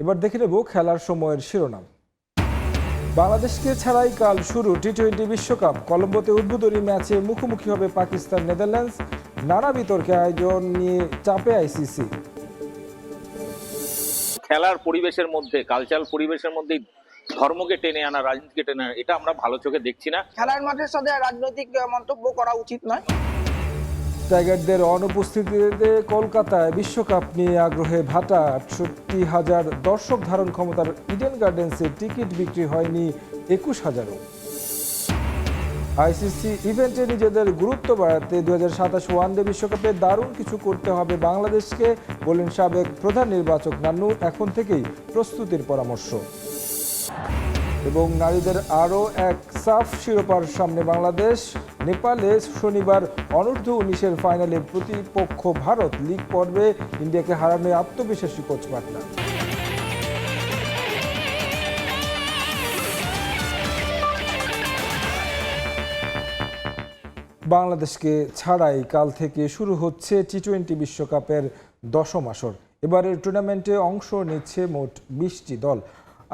এবার দেখে নেব খেলার সময়ের শিরোনাম। বাংলাদেশকে ছাড়াই কাল শুরু টি-20 বিশ্বকাপ। কলম্বোতে উদ্বোধনী ম্যাচে মুখোমুখি হবে পাকিস্তান নেদারল্যান্ডস। নানা বিতর্কে আয়োজন নিয়ে চাপে আইসিসি। খেলার পরিবেশের মধ্যে, কালচারাল পরিবেশের মধ্যে ধর্মকে টেনে আনা, রাজনীতিকে টেনে আনা, এটা আমরা ভালো চোখে দেখছি না। খেলার মাঠের সাথে রাজনৈতিক মন্তব্য করা উচিত নয়। টাইগারদের অনুপস্থিতিতে কলকাতায় বিশ্বকাপ নিয়ে আগ্রহে ভাটা। ৬৮,০০০ দর্শক ধারণ ক্ষমতার ইডেন গার্ডেন্সের টিকিট বিক্রি হয়নি ২১,০০০ও। আইসিসি ইভেন্টে নিজেদের গুরুত্ব বাড়াতে ২০২৭ ওয়ানডে বিশ্বকাপে দারুণ কিছু করতে হবে বাংলাদেশকে, বলেন সাবেক প্রধান নির্বাচক নান্নু। এখন থেকেই প্রস্তুতির পরামর্শ। এবং নারীদের আরও এক সাফ শিরোপার সামনে বাংলাদেশ। নেপালে শনিবার অনূর্ধ্ব-19 ফাইনালে প্রতিপক্ষ ভারত। লিগ পর্বে ইন্ডিয়াকে হারানোয় আত্মবিশ্বাসী কোচ পাটনা। বাংলাদেশকে ছাড়াই কাল থেকে শুরু হচ্ছে টি-20 বিশ্বকাপের ১০ম আসর। এবারের টুর্নামেন্টে অংশ নিচ্ছে মোট ২০টি দল।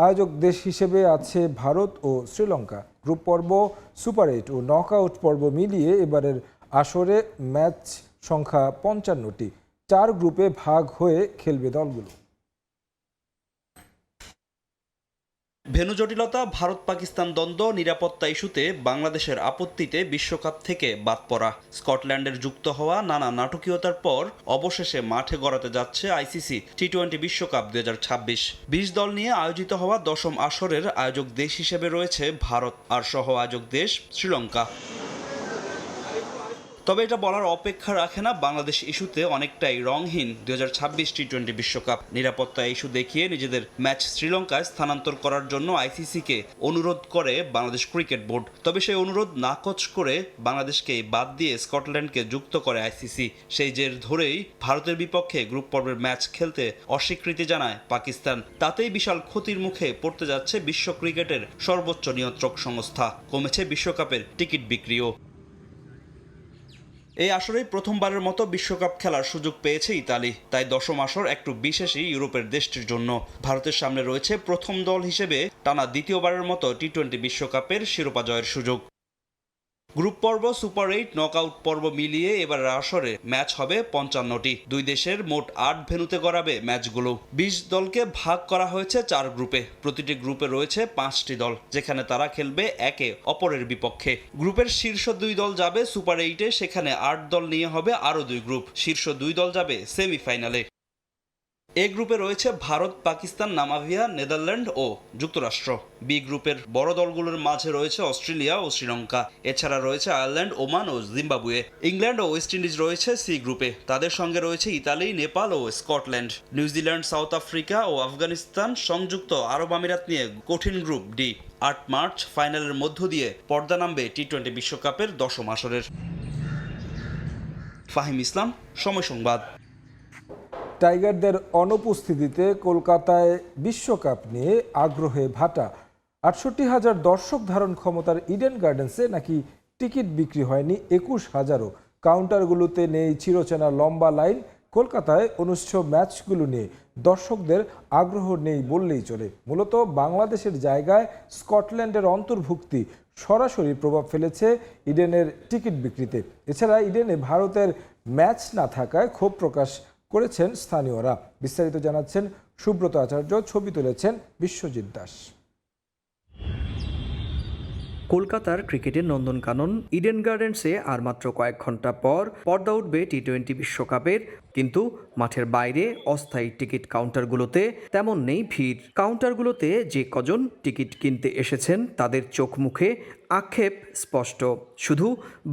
আয়োজক দেশ হিসেবে আছে ভারত ও শ্রীলঙ্কা। গ্রুপ পর্ব, সুপার 8 ও নকআউট পর্ব মিলিয়ে এবারের আসরে ম্যাচ সংখ্যা ৫৫টি। ৪ গ্রুপে ভাগ হয়ে খেলবে দলগুলো। ভেন্যু জটিলতা, ভারত পাকিস্তান দ্বন্দ্ব, নিরাপত্তা ইস্যুতে বাংলাদেশের আপত্তিতে বিশ্বকাপ থেকে বাদ পড়া, স্কটল্যান্ডের যুক্ত হওয়া নানা নাটকীয়তার পর অবশেষে মাঠে গড়াতে যাচ্ছে আইসিসি টি-20 বিশ্বকাপ ২০২৬। ২০ দল নিয়ে আয়োজিত হওয়া ১০ম আসরের আয়োজক দেশ হিসেবে রয়েছে ভারত, আর সহ আয়োজক দেশ শ্রীলঙ্কা। তবে এটা বলার অপেক্ষা রাখে না বাংলাদেশ ইস্যুতে অনেকটাই রংহীন ২০২৬ টি-20 বিশ্বকাপ। নিরাপত্তা ইস্যু দেখিয়ে নিজেদের ম্যাচ শ্রীলঙ্কায় স্থানান্তর করার জন্য আইসিসিকে অনুরোধ করে বাংলাদেশ ক্রিকেট বোর্ড। তবে সেই অনুরোধ নাকচ করে বাংলাদেশকে বাদ দিয়ে স্কটল্যান্ডকে যুক্ত করে আইসিসি। সেই জের ধরেই ভারতের বিপক্ষে গ্রুপ পর্বের ম্যাচ খেলতে অস্বীকৃতি জানায় পাকিস্তান। তাতেই বিশাল ক্ষতির মুখে পড়তে যাচ্ছে বিশ্ব ক্রিকেটের সর্বোচ্চ নিয়ন্ত্রক সংস্থা। কমেছে বিশ্বকাপের টিকিট বিক্রিও। এই আসরেই প্রথমবারের মতো বিশ্বকাপ খেলার সুযোগ পেয়েছে ইতালি। তাই ১০ম আসর একটু বিশেষই ইউরোপের দেশটির জন্য। ভারতের সামনে রয়েছে প্রথম দল হিসেবে টানা দ্বিতীয়বারের মতো টি-20 বিশ্বকাপের শিরোপা জয়ের সুযোগ। গ্রুপ পর্ব, সুপার 8, নকআউট পর্ব মিলিয়ে এবারের আসরে ম্যাচ হবে ৫৫টি। দুই দেশের মোট ৮ ভেন্যুতে গড়াবে ম্যাচগুলো। ২০ দলকে ভাগ করা হয়েছে ৪ গ্রুপে। প্রতিটি গ্রুপে রয়েছে ৫টি দল, যেখানে তারা খেলবে একে অপরের বিপক্ষে। গ্রুপের শীর্ষ 2 দল যাবে সুপার 8-এ, সেখানে ৮ দল নিয়ে হবে আরও 2 গ্রুপ। শীর্ষ 2 দল যাবে সেমিফাইনালে। এ গ্রুপে রয়েছে ভারত, পাকিস্তান, নামাভিয়া, নেদারল্যান্ড ও যুক্তরাষ্ট্র। বি গ্রুপের বড় দলগুলোর মাঝে রয়েছে অস্ট্রেলিয়া ও শ্রীলঙ্কা। এছাড়া রয়েছে আয়ারল্যান্ড, ওমান ও জিম্বাবুয়ে। ইংল্যান্ড ও ওয়েস্ট ইন্ডিজ রয়েছে সি গ্রুপে। তাদের সঙ্গে রয়েছে ইতালি, নেপাল ও স্কটল্যান্ড। নিউজিল্যান্ড, সাউথ আফ্রিকা ও আফগানিস্তান, সংযুক্ত আরব আমিরাত নিয়ে কঠিন গ্রুপ ডি। ৮ মার্চ ফাইনালের মধ্য দিয়ে পর্দা নামবে টি-20 বিশ্বকাপের ১০ম আসরের। ফাহিম ইসলাম, সময় সংবাদ। টাইগারদের অনুপস্থিতিতে কলকাতায় বিশ্বকাপ নিয়ে আগ্রহে ভাটা। ৬৮,০০০ দর্শক ধারণ ক্ষমতার ইডেন গার্ডেন্সে নাকি টিকিট বিক্রি হয়নি ২১,০০০ও। কাউন্টারগুলোতে নেই চিরচেনা লম্বা লাইন। কলকাতায় অনুষ্ঠিত ম্যাচগুলো নিয়ে দর্শকদের আগ্রহ নেই বললেই চলে। মূলত বাংলাদেশের জায়গায় স্কটল্যান্ডের অন্তর্ভুক্তি সরাসরি প্রভাব ফেলেছে ইডেনের টিকিট বিক্রিতে। এছাড়া ইডেনে ভারতের ম্যাচ না থাকায় ক্ষোভ প্রকাশ করেছেন স্থানীয়রা। বিস্তারিত জানাচ্ছেন সুব্রত আচার্য, ছবি তুলেছেন বিশ্বজিৎ দাস। কলকাতার ক্রিকেটের নন্দনকানন ইডেন গার্ডেন্সে আর মাত্র কয়েক ঘন্টা পর পর্দা উঠবে টি-20 বিশ্বকাপের। কিন্তু মাঠের বাইরে অস্থায়ী টিকিট কাউন্টারগুলোতে তেমন নেই ভিড়। কাউন্টারগুলোতে যে কজন টিকিট কিনতে এসেছেন তাদের চোখ মুখে আক্ষেপ স্পষ্ট। শুধু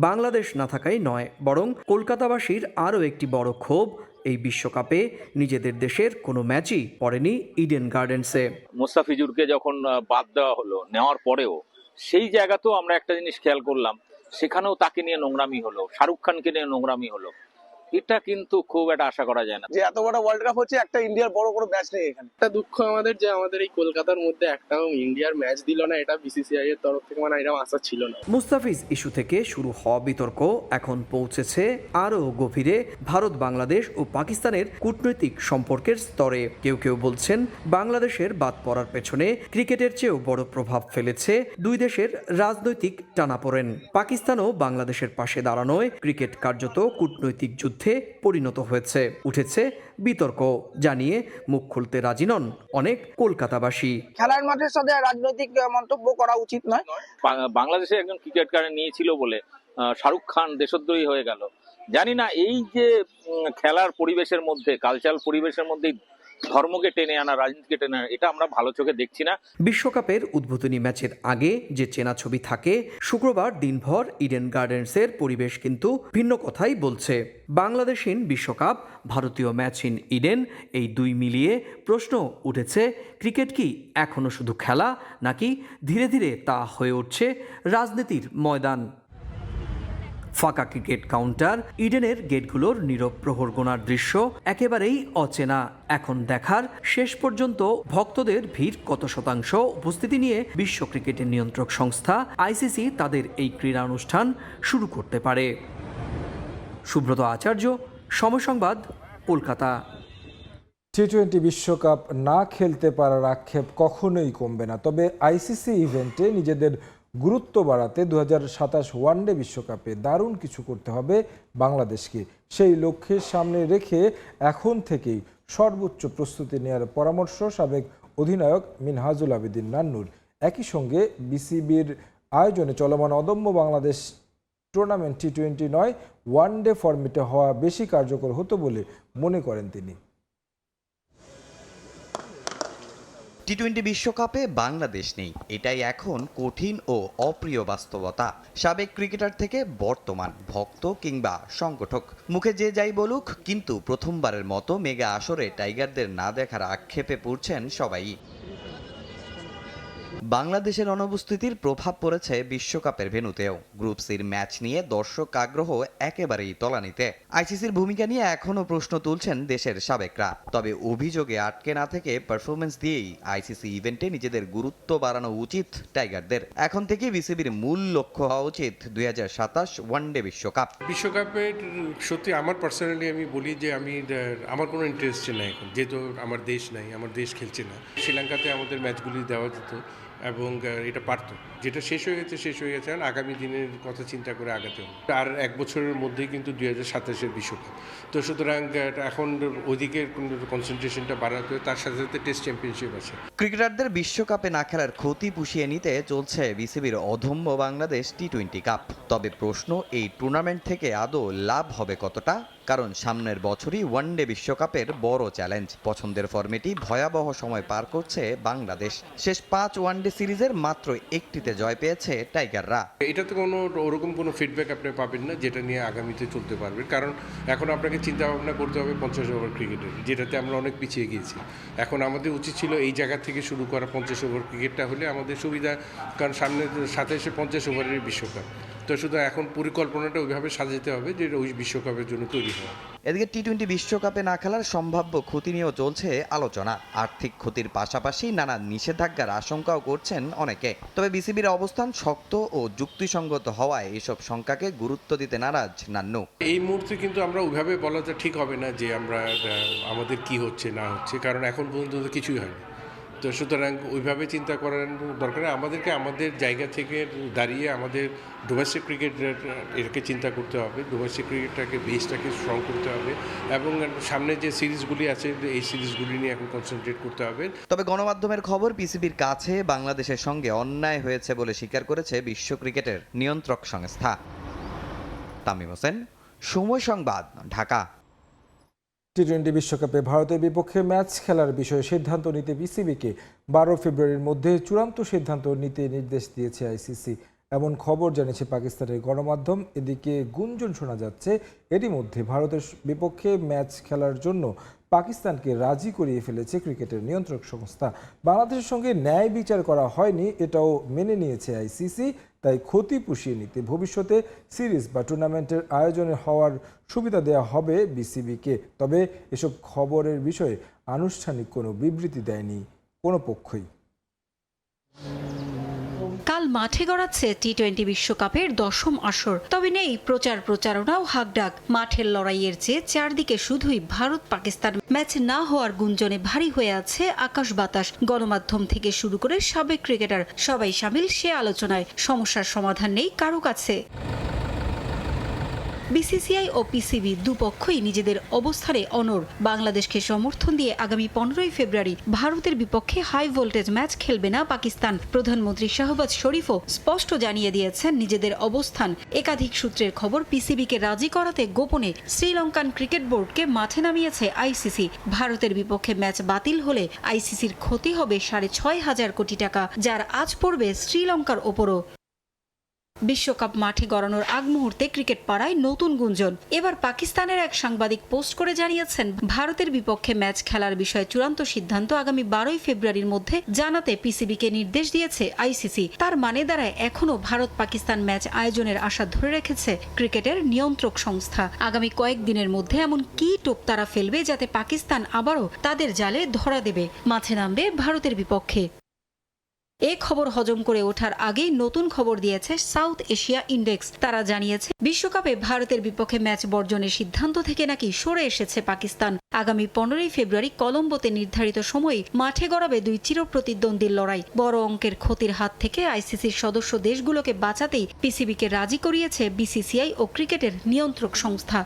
বাংলাদেশ না থাকাই নয়, বরং কলকাতাবাসীর আরও একটি বড় ক্ষোভ, এই বিশ্বকাপে নিজেদের দেশের কোনো ম্যাচই পড়েনি ইডেন গার্ডেন্সে। মোস্তাফিজুরকে যখন বাদ দেওয়া হলো, নেওয়ার পরেও সেই জায়গাতেও আমরা একটা জিনিস খেয়াল করলাম, সেখানেও তাকে নিয়ে নোংরামি হলো, শাহরুখ খানকে নিয়ে নোংরামি হলো। এটা কিন্তু খুব একটা আশা করা যায় না। যে এত বড় ওয়ার্ল্ড কাপ হচ্ছে, একটা ইন্ডিয়ার বড় কোনো ম্যাচ নেই এখানে। একটা দুঃখ আমাদের যে আমাদের এই কলকাতার মধ্যে একটাও ইন্ডিয়ার ম্যাচ দিল না, এটা বিসিসিআই এর তরফ থেকে মানে এরকম আশা ছিল না। মুস্তাফিজ ইস্যু থেকে শুরু হওয়া বিতর্ক এখন পৌঁছেছে আরও গভীরে ভারত, বাংলাদেশ ও পাকিস্তানের কূটনৈতিক সম্পর্কের স্তরে। কেউ কেউ বলছেন বাংলাদেশের বাদ পড়ার পেছনে ক্রিকেটের চেয়েও বড় প্রভাব ফেলেছে দুই দেশের রাজনৈতিক টানাপোড়েন। পাকিস্তানও বাংলাদেশের পাশে দাঁড়ানোয় ক্রিকেট কার্যত কূটনৈতিক যুদ্ধে পরিণত হয়েছে। উঠেছে বিতর্ক জানিয়ে মুখ খুলতে রাজি নন অনেক কলকাতাবাসী। খেলার মাঠের সাথে রাজনৈতিক মন্তব্য করা উচিত নয়। বাংলাদেশে একজন ক্রিকেটার নিয়েছিল বলে শাহরুখ খান দেশদ্রোহী হয়ে গেল। জানি না এই যে খেলার পরিবেশের মধ্যে, কালচারাল পরিবেশের মধ্যে ধর্মকে টেনে আনা, রাজনীতিকে টেনে আনা, এটা আমরা ভালো চোখে দেখছি না। বিশ্বকাপের উদ্বোধনী ম্যাচের আগে যে চেনা ছবি থাকে, শুক্রবার দিনভর ইডেন গার্ডেন্সের পরিবেশ কিন্তু ভিন্ন কথাই বলছে। বাংলাদেশিন বিশ্বকাপ, ভারতীয় ম্যাচইন ইডেন, এই দুই মিলিয়ে প্রশ্ন উঠেছে, ক্রিকেট কি এখনো শুধু খেলা, নাকি ধীরে ধীরে তা হয়ে উঠছে রাজনীতির ময়দান? ফাঁকা ক্রিকেট কাউন্টার, ইডেনের গেটগুলোর নীরব প্রহর গোনার দৃশ্য একেবারেই অচেনা। এখন দেখার শেষ পর্যন্ত ভক্তদের ভিড় কত শতাংশ। উপস্থিতি নিয়ে বিশ্ব ক্রিকেটের নিয়ন্ত্রক সংস্থা আইসিসি তাদের এই ক্রীড়া অনুষ্ঠান শুরু করতে পারে। সুব্রত আচার্য, সময় সংবাদ, কলকাতা। টি-20 বিশ্বকাপ না খেলতে পারার আক্ষেপ কখনোই কমবে না, তবে আইসিসি ইভেন্টে নিজেদের গুরুত্ব বাড়াতে 2027 ওয়ানডে বিশ্বকাপে দারুণ কিছু করতে হবে বাংলাদেশকে। সেই লক্ষ্যের সামনে রেখে এখন থেকেই সর্বোচ্চ প্রস্তুতি নেওয়ার পরামর্শ সাবেক অধিনায়ক মিনহাজুল আবেদিন নান্নুর। একই সঙ্গে বিসিবির আয়োজনে চলমান অদম্য বাংলাদেশ টুর্নামেন্ট টি-20 নয়, ওয়ানডে ফরম্যাটে হওয়া বেশি কার্যকর হতো বলে মনে করেন তিনি। টি-20 বিশ্বকাপে বাংলাদেশ নেই, এটাই এখন কঠিন ও অপ্রিয় বাস্তবতা। সাবেক ক্রিকেটার থেকে বর্তমান ভক্ত কিংবা সংগঠক, মুখে যে যাই বলুক, কিন্তু প্রথমবারের মতো মেগা আসরে টাইগারদের না দেখার আক্ষেপে পড়ছেন সবাই। বাংলাদেশের অনুপস্থিতির প্রভাব পড়েছে বিশ্বকাপের ভেন্যুতেও। গ্রুপ সির ম্যাচ নিয়ে দর্শক আগ্রহ একেবারেই তলানিতে। আইসিসির ভূমিকা নিয়ে এখনও প্রশ্ন তুলছেন দেশের সাবেকরা। তবে অভিযোগে আটকে না থেকে পারফরমেন্স দিয়েই আইসিসি ইভেন্টে নিজেদের গুরুত্ব বাড়ানো উচিত টাইগারদের। এখন থেকে বিসিবির মূল লক্ষ্য হওয়া উচিত 2027 ওয়ানডে বিশ্বকাপ। বিশ্বকাপের সত্যি আমার পার্সোনালি আমি বলি যে আমার কোনো ইন্টারেস্ট নেই এখন, যেহেতু আমার দেশ নাই, আমার দেশ খেলছে না। শ্রীলঙ্কাতে আমাদের ম্যাচগুলি দেওয়া যেত এবং এটা পারত, যেটা শেষ হয়ে গেছে, আর আগামী দিনের কথা চিন্তা করে আগাতে হবে। আর এক বছরের মধ্যেই কিন্তু 2027 বিশ্বকাপ, তো সুতরাং এখন ওইদিকে কনসেন্ট্রেশনটা বাড়াতে হবে। তার সাথে সাথে টেস্ট চ্যাম্পিয়নশিপ আছে। ক্রিকেটারদের বিশ্বকাপে না খেলার ক্ষতি পুষিয়ে নিতে চলছে বিসিবির অদম্য বাংলাদেশ টি-20 কাপ। তবে প্রশ্ন, এই টুর্নামেন্ট থেকে আদৌ লাভ হবে কতটা? কারণ সামনের বছরই ওয়ানডে বিশ্বকাপের বড় চ্যালেঞ্জ। পছন্দের ফরম্যাটই ভয়াবহ সময় পার করছে বাংলাদেশ। শেষ 5 ওয়ানডে সিরিজের মাত্র একটিতে জয় পেয়েছে টাইগাররা। এটাতে ওরকম কোনো ফিডব্যাক আপনি পাবেন না যেটা নিয়ে আগামীতে চলতে পারবেন, কারণ এখন আপনাকে চিন্তা ভাবনা করতে হবে 50 ওভার ক্রিকেটের, যেটাতে আমরা অনেক পিছিয়ে গিয়েছি। এখন আমাদের উচিত ছিল এই জায়গা থেকে শুরু করা 50 ওভার ক্রিকেটটা হলে আমাদের সুবিধা, কারণ সামনে 27 ওভারের বিশ্বকাপ। তো শুধু এখন পরিকল্পনাটা ওইভাবে সাজাতে হবে যে ওই বিশ্বকাপের জন্য তৈরি হওয়া। এদিকে টি-20 বিশ্বকাপে না খেলার সম্ভাব্য ক্ষতি নিয়েও চলছে আলোচনা। আর্থিক ক্ষতির পাশাপাশি নানা নিষেধাজ্ঞার আশঙ্কাও করছেন অনেকে। তবে বিসিবির অবস্থান শক্ত ও যুক্তিসঙ্গত হওয়ায় এসব শঙ্কাকে গুরুত্ব দিতে নারাজ নান্নু। এই মুহূর্তে কিন্তু আমরা ওইভাবে বলাটা ঠিক হবে না যে আমাদের কি হচ্ছে না হচ্ছে, কারণ এখন পর্যন্ত কিছুই হয়নি। তো সুতরাং ওইভাবে চিন্তা করার দরকার। আমাদেরকে আমাদের জায়গা থেকে দাঁড়িয়ে আমাদের ডোমেস্টিক ক্রিকেট এটাকে চিন্তা করতে হবে, ডোমেস্টিক ক্রিকেটটাকে বেসটাকে স্ট্রং করতে হবে এবং সামনে যে সিরিজগুলি আছে এই সিরিজগুলি নিয়ে এখন কনসেন্ট্রেট করতে হবে। তবে গণমাধ্যমের খবর, পিসিবির কাছে বাংলাদেশের সঙ্গে অন্যায় হয়েছে বলে স্বীকার করেছে বিশ্ব ক্রিকেটের নিয়ন্ত্রক সংস্থা। তামিম হোসেন, সময় সংবাদ, ঢাকা। টি-20 বিশ্বকাপে ভারতের বিপক্ষে ম্যাচ খেলার বিষয়ে সিদ্ধান্ত নিতে বিসিবিকে 12 ফেব্রুয়ারির মধ্যে চূড়ান্ত সিদ্ধান্ত নিতে নির্দেশ দিয়েছে আইসিসি। এমন খবর জানিয়েছে পাকিস্তানের গণমাধ্যম। এদিকে গুঞ্জন শোনা যাচ্ছে এরই মধ্যে ভারতের বিপক্ষে ম্যাচ খেলার জন্য পাকিস্তানকে রাজি করিয়ে ফেলেছে ক্রিকেটের নিয়ন্ত্রক সংস্থা। বাংলাদেশের সঙ্গে ন্যায় বিচার করা হয়নি, এটাও মেনে নিয়েছে আইসিসি। তাই ক্ষতি পুষিয়ে নিতে ভবিষ্যতে সিরিজ বা টুর্নামেন্টের আয়োজনে হওয়ার সুবিধা দেওয়া হবে বিসিবিকে। তবে এসব খবরের বিষয়ে আনুষ্ঠানিক কোনো বিবৃতি দেয়নি কোনো পক্ষই। কাল মাঠে গড়াচ্ছে টি-20 বিশ্বকাপের 10ম আসর। তবে নেই প্রচারণা ও হাকডাক। মাঠের লড়াইয়ের চেয়ে চারদিকে শুধুই ভারত পাকিস্তান ম্যাচ না হওয়ার গুঞ্জনে ভারী হয়ে আছে আকাশ বাতাস। গণমাধ্যম থেকে শুরু করে সাবেক ক্রিকেটার সবাই শামিল সে আলোচনায়। সমস্যার সমাধান নেই কারো কাছে। বিসিসিআই ও পিসিবি দুপক্ষই নিজেদের অবস্থানে অনড়। বাংলাদেশকে সমর্থন দিয়ে আগামী 15ই ফেব্রুয়ারি ভারতের বিপক্ষে হাই ভোল্টেজ ম্যাচ খেলবে না পাকিস্তান। প্রধানমন্ত্রী শাহবাজ শরীফও স্পষ্ট জানিয়ে দিয়েছেন নিজেদের অবস্থান। একাধিক সূত্রের খবর, পিসিবিকে রাজি করাতে গোপনে শ্রীলঙ্কান ক্রিকেট বোর্ডকে মাঠে নামিয়েছে আইসিসি। ভারতের বিপক্ষে ম্যাচ বাতিল হলে আইসিসির ক্ষতি হবে 6,500 কোটি টাকা, যার আজ পড়বে শ্রীলঙ্কার ওপরও। বিশ্বকাপ মাঠে গড়ানোর আগ মুহূর্তে ক্রিকেট পাড়ায় নতুন গুঞ্জন। এবার পাকিস্তানের এক সাংবাদিক পোস্ট করে জানিয়েছেন, ভারতের বিপক্ষে ম্যাচ খেলার বিষয়ে চূড়ান্ত সিদ্ধান্ত আগামী 12ই ফেব্রুয়ারির মধ্যে জানাতে পিসিবিকে নির্দেশ দিয়েছে আইসিসি। তার মানে দাঁড়ায় এখনও ভারত পাকিস্তান ম্যাচ আয়োজনের আশা ধরে রেখেছে ক্রিকেটের নিয়ন্ত্রক সংস্থা। আগামী কয়েকদিনের মধ্যে এমন কি টোপ তারা ফেলবে যাতে পাকিস্তান আবারও তাদের জালে ধরা দেবে, মাঠে নামবে ভারতের বিপক্ষে। এ খবর হজম করে ওঠার আগেই নতুন খবর দিয়েছে সাউথ এশিয়া ইন্ডেক্স। তারা জানিয়েছে বিশ্বকাপে ভারতের বিপক্ষে ম্যাচ বর্জনের সিদ্ধান্ত থেকে নাকি সরে এসেছে পাকিস্তান। আগামী 15ই ফেব্রুয়ারি কলম্বোতে নির্ধারিত সময়ে মাঠে গড়াবে দুই চিরপ্রতিদ্বন্দ্বীর লড়াই। বড় অঙ্কের ক্ষতির হাত থেকে আইসিসির সদস্য দেশগুলোকে বাঁচাতেই পিসিবিকে রাজি করিয়েছে বিসিসিআই ও ক্রিকেটের নিয়ন্ত্রক সংস্থা।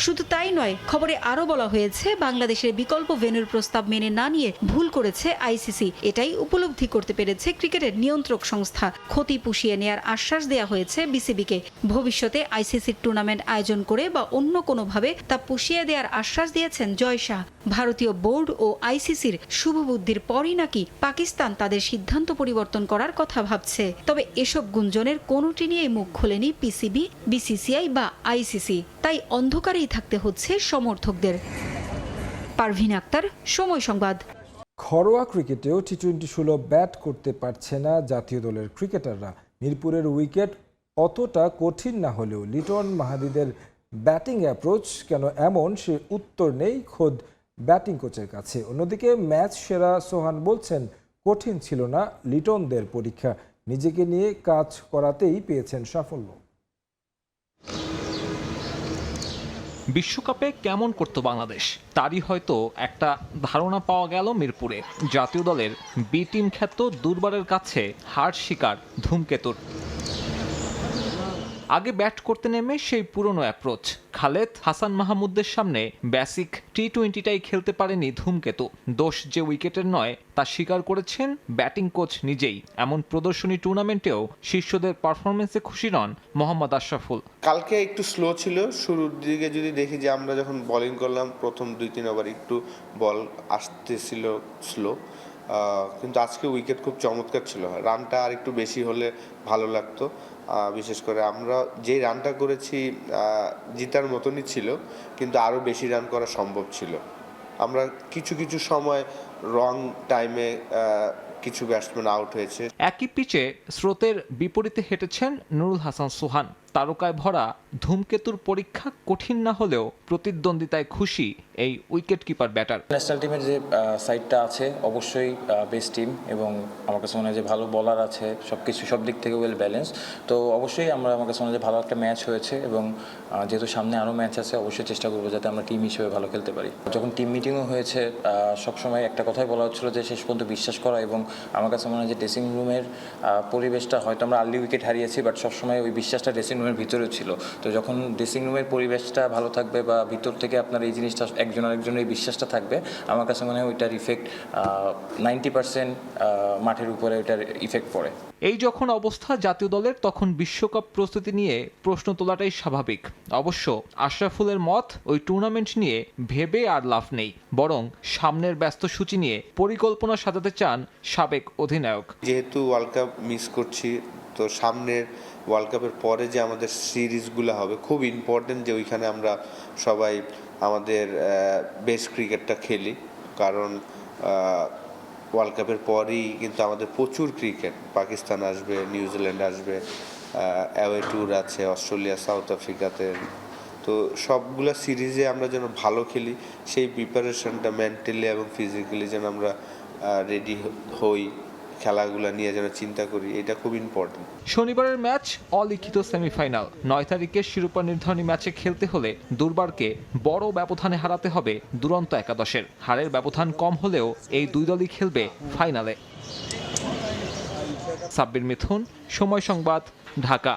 শুধু তাই নয়, খবরে আরো বলা হয়েছে বাংলাদেশের বিকল্প ভেন্যুর প্রস্তাব মেনে না নিয়ে ভুল করেছে আইসিসি। এটাই উপলব্ধি করতে পেরেছে ক্রিকেটের নিয়ন্ত্রক সংস্থা। ক্ষতি পুষিয়ে নেয়ার আশ্বাস দেয়া হয়েছে বিসিবিকে। ভবিষ্যতে আইসিসির টুর্নামেন্ট আয়োজন করে বা অন্য কোনোভাবে তা পুষিয়ে দেওয়ার আশ্বাস দিয়েছেন জয় শাহ। ভারতীয় বোর্ড ও আইসিসির শুভবুদ্ধির পরই নাকি পাকিস্তান তাদের সিদ্ধান্ত পরিবর্তন করার কথা ভাবছে। তবে এসব গুঞ্জনের কোনোটি নিয়ে মুখ খোলেনি পিসিবি, বিসিসিআই বা আইসিসি। তাই অন্ধকারেই থাকতে হচ্ছে সমর্থকদের। পারভিন আক্তার, সময় সংবাদ। ঘরোয়া ক্রিকেটেও টি-20 সুলভ ব্যাট করতে পারছে না জাতীয় দলের ক্রিকেটাররা। মিরপুরের উইকেট অতটা কঠিন না হলেও লিটন মাহাদিদের ব্যাটিং অ্যাপ্রোচ কেন এমন, সে উত্তর নেই খোদ ব্যাটিং কোচের কাছে। অন্যদিকে ম্যাচ সেরা সোহান বলছেন, কঠিন ছিল না লিটনদের পরীক্ষা, নিজেকে নিয়ে কাজ করাতেই পেয়েছেন সাফল্য। বিশ্বকাপে কেমন করত বাংলাদেশ, তারই হয়তো একটা ধারণা পাওয়া গেল মিরপুরে। জাতীয় দলের বি টিম খ্যাত দুর্বারের কাছে হার শিকার ধূমকেতুর। আগে ব্যাট করতে নেমে সেই পুরনো অ্যাপ্রোচ। খালেদ, হাসান মাহমুদের সামনে বেসিক টি-20টাই খেলতে পারেনি ধূমকেতু। দোষ যে উইকেটের নয় তা স্বীকার করেছেন ব্যাটিং কোচ নিজেই। এমন প্রদর্শনী টুর্নামেন্টেও শিষ্যদের পারফরমেন্সে খুশি নন মোহাম্মদ আশরাফুল। কালকে একটু স্লো ছিল শুরুর দিকে, যদি দেখি যে আমরা যখন বোলিং করলাম প্রথম 2-3 ওভার একটু বল আসতেছিল স্লো, কিন্তু আজকে উইকেট খুব চমৎকার ছিল। রানটা আর একটু বেশি হলে ভালো লাগতো। বিশেষ করে আমরা যে রানটা করেছি জিতার মতনই ছিল, কিন্তু আরও বেশি রান করা সম্ভব ছিল। আমরা কিছু সময় রং টাইমে কিছু ব্যাটসম্যান আউট হয়েছে। একই পিচে স্রোতের বিপরীতে হেঁটেছেন নুরুল হাসান সোহান। তারকায় ভরা ধূমকেতুর পরীক্ষা কঠিন না হলেও প্রতিদ্বন্দ্বিতায় খুশি এই উইকেট কিপার ব্যাটার। ন্যাশনাল টিমের যে সাইডটা আছে অবশ্যই বেস্ট টিম, এবং আমার কাছে মনে হয় যে ভালো বলার আছে, সব দিক থেকে ওয়েল ব্যালেন্স। তো অবশ্যই আমার কাছে মনে হয় যে ভালো একটা ম্যাচ হয়েছে, এবং যেহেতু সামনে আরও ম্যাচ আছে অবশ্যই চেষ্টা করবো যাতে আমরা টিম হিসেবে ভালো খেলতে পারি। যখন টিম মিটিংও হয়েছে সবসময় একটা কথাই বলা হচ্ছিলো যে শেষ পর্যন্ত বিশ্বাস করা, এবং আমার কাছে মনে হয় যে ড্রেসিং রুমের পরিবেশটা হয়তো আমরা আর্লি উইকেট হারিয়েছি, বাট সবসময় ওই বিশ্বাসটা ড্রেসিং রুমের ভিতরেও ছিল। তো যখন ড্রেসিং রুমের পরিবেশটা ভালো থাকবে বা ভিতর থেকে আপনার এই জিনিসটা একজন আরেকজনের এই বিশ্বাসটা থাকবে, আমার কাছে মনে হয় ওইটার ইফেক্ট 90% মাঠের উপরে ওইটার ইফেক্ট পড়ে। এই যখন অবস্থা জাতীয় দলের, তখন বিশ্বকাপ প্রস্তুতি নিয়ে প্রশ্ন তোলাটাই স্বাভাবিক। অবশ্য আশরাফুলের মত, ওই টুর্নামেন্ট নিয়ে ভেবে আর লাভ নেই, বরং সামনের ব্যস্ত সূচি নিয়ে পরিকল্পনা সাজাতে চান সাবেক অধিনায়ক। যেহেতু ওয়ার্ল্ড কাপ মিস করছি, তো সামনের ওয়ার্ল্ড কাপের পরে যে আমাদের সিরিজগুলো হবে খুব ইম্পর্টেন্ট যে ওইখানে আমরা সবাই আমাদের বেস্ট ক্রিকেটটা খেলি, কারণ ওয়ার্ল্ড কাপের পরেই কিন্তু আমাদের প্রচুর ক্রিকেট, পাকিস্তান আসবে, নিউজিল্যান্ড আসবে, অ্যাওয়ে ট্যুর আছে অস্ট্রেলিয়া, সাউথ আফ্রিকাতে। তো সবগুলো সিরিজে আমরা যেন ভালো খেলি, সেই প্রিপারেশনটা মেন্টালি এবং ফিজিক্যালি যেন আমরা রেডি হই, খেলাগুলো নিয়ে যেন চিন্তা করি, এটা খুব ইম্পর্টেন্ট। শনিবারের ম্যাচ অলিখিত সেমিফাইনাল। 9 তারিখে শিরোপা নির্ধারণী ম্যাচে খেলতে হলে দুর্বারকে বড় ব্যবধানে হারাতে হবে দুরন্ত একাদশের। হারের ব্যবধান কম হলেও এই দুই দলই খেলবে ফাইনালে। সাব্বির মিথুন, সময় সংবাদ, ঢাকা।